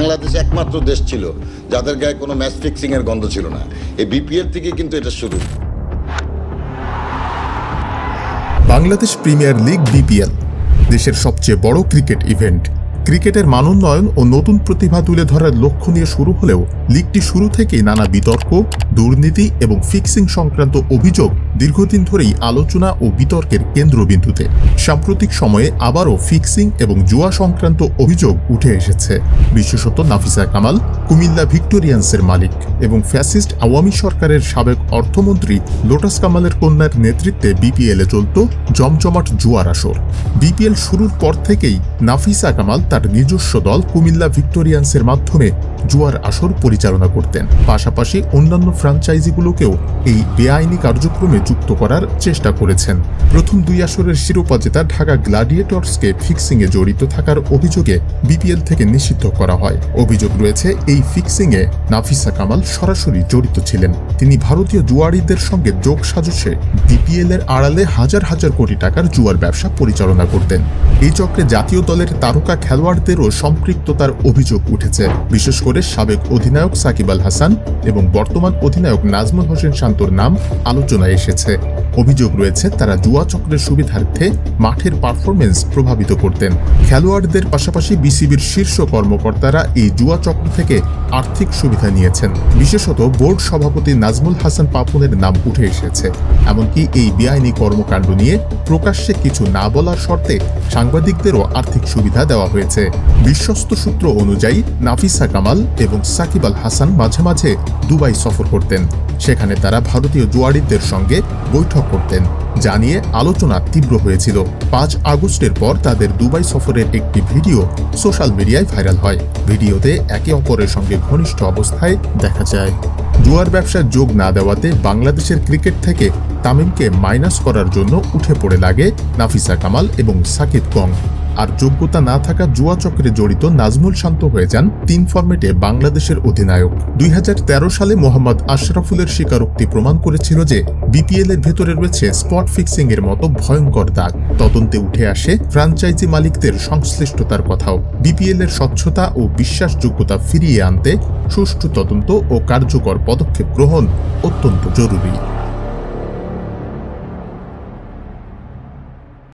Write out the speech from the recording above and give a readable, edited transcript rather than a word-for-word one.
বাংলাদেশ একমাত্র দেশ ছিল যাদের গায়ে কোনো ম্যাচ ফিক্সিং এর গন্ধ ছিল না। এই বিপিএল থেকে কিন্তু এটা শুরু। বাংলাদেশ প্রিমিয়ার লিগ বিপিএল দেশের সবচেয়ে বড় ক্রিকেট ইভেন্ট। ক্রিকেটের মানোন্নয়ন ও নতুন প্রতিভা তুলে ধরার লক্ষ্য নিয়ে শুরু হলেও লিগটি শুরু থেকেই নানা বিতর্ক, দুর্নীতি এবং ফিক্সিং সংক্রান্ত অভিযোগ দীর্ঘদিন ধরেই আলোচনা ও বিতর্কের কেন্দ্রবিন্দুতে। সাম্প্রতিক সময়ে আবারও ফিক্সিং এবং জুয়া সংক্রান্ত অভিযোগ উঠে এসেছে। বিশেষত নাফিসা কামাল, কুমিল্লা ভিক্টোরিয়ান্সের মালিক এবং ফ্যাসিস্ট আওয়ামী সরকারের সাবেক অর্থমন্ত্রী লোটাস কামালের কন্যার নেতৃত্বে বিপিএলে চলত জমজমাট জুয়ার আসর। বিপিএল শুরুর পর থেকেই নাফিসা কামাল তার নিজস্ব দল কুমিল্লা ভিক্টোরিয়ান্সের মাধ্যমে জুয়ার আসর পরিচালনা করতেন। পাশাপাশি অন্যান্য ফ্র্যাঞ্চাইজিগুলোকেও এই বেআইনি কার্যক্রমে যুক্ত করার চেষ্টা করেছেন। প্রথম দুই আসরের শিরোপা জেতা ঢাকা গ্ল্যাডিয়েটর্সকে ফিক্সিংয়ে জড়িত থাকার অভিযোগে বিপিএল থেকে নিষিদ্ধ করা হয়। অভিযোগ রয়েছে এই ফিক্সিংয়ে নাফিসা কামাল সরাসরি জড়িত ছিলেন। তিনি ভারতীয় জুয়াড়িদের সঙ্গে যোগ সাজসে বিপিএল এর আড়ালে হাজার হাজার কোটি টাকার জুয়ার ব্যবসা পরিচালনা করতেন। এই চক্রে জাতীয় দলের তারকা খেলোয়াড়দেরও সম্পৃক্ততার অভিযোগ উঠেছে। বিশেষ করে সাবেক অধিনায়ক সাকিব আল হাসান এবং বর্তমান অধিনায়ক নাজমুল হোসেন শান্তর নাম আলোচনায় এসেছে। অভিযোগ রয়েছে তারা জুয়া চক্রের সুবিধার্থে মাঠের পারফরমেন্স প্রভাবিত করতেন। খেলোয়াড়দের পাশাপাশি বিসিবির শীর্ষ কর্মকর্তারা এই জুয়া চক্র থেকে আর্থিক সুবিধা নিয়েছেন। বিশেষত বোর্ড সভাপতি নাজমুল হাসান পাপনের নাম উঠে এসেছে। এমনকি এই বেআইনি কর্মকাণ্ড নিয়ে প্রকাশ্যে কিছু না বলার শর্তে সাংবাদিকদেরও আর্থিক সুবিধা দেওয়া হয়েছে। বিশ্বস্ত সূত্র অনুযায়ী নাফিসা কামাল এবং সাকিব আল হাসান মাঝে মাঝে দুবাই সফর করতেন। সেখানে তারা ভারতীয় জুয়াড়িদের সঙ্গে বৈঠক করতেন, যা নিয়ে আলোচনা তীব্র হয়েছিল। ৫ আগস্টের পর তাদের দুবাই সফরের একটি ভিডিও সোশ্যাল মিডিয়ায় ভাইরাল হয়। ভিডিওতে একে অপরের সঙ্গে ঘনিষ্ঠ অবস্থায় দেখা যায়। জুয়ার ব্যবসায় যোগ না দেওয়াতে বাংলাদেশের ক্রিকেট থেকে তামিমকে মাইনাস করার জন্য উঠে পড়ে লাগে নাফিসা কামাল এবং সাকিব গং। আর যোগ্যতা না থাকা জুয়া চক্রে জড়িত নাজমুল শান্ত হয়ে যান ৩ ফরম্যাটে বাংলাদেশের অধিনায়ক। ২০১৩ সালে মোহাম্মদ আশরাফুলের স্বীকারোক্তি প্রমাণ করেছিল যে বিপিএল এর ভেতরে রয়েছে স্পট ফিক্সিং এর মতো ভয়ঙ্কর দাগ। তদন্তে উঠে আসে ফ্র্যাঞ্চাইজি মালিকদের সংশ্লিষ্টতার কথাও। বিপিএল এর স্বচ্ছতা ও বিশ্বাসযোগ্যতা ফিরিয়ে আনতে সুষ্ঠু তদন্ত ও কার্যকর পদক্ষেপ গ্রহণ অত্যন্ত জরুরি।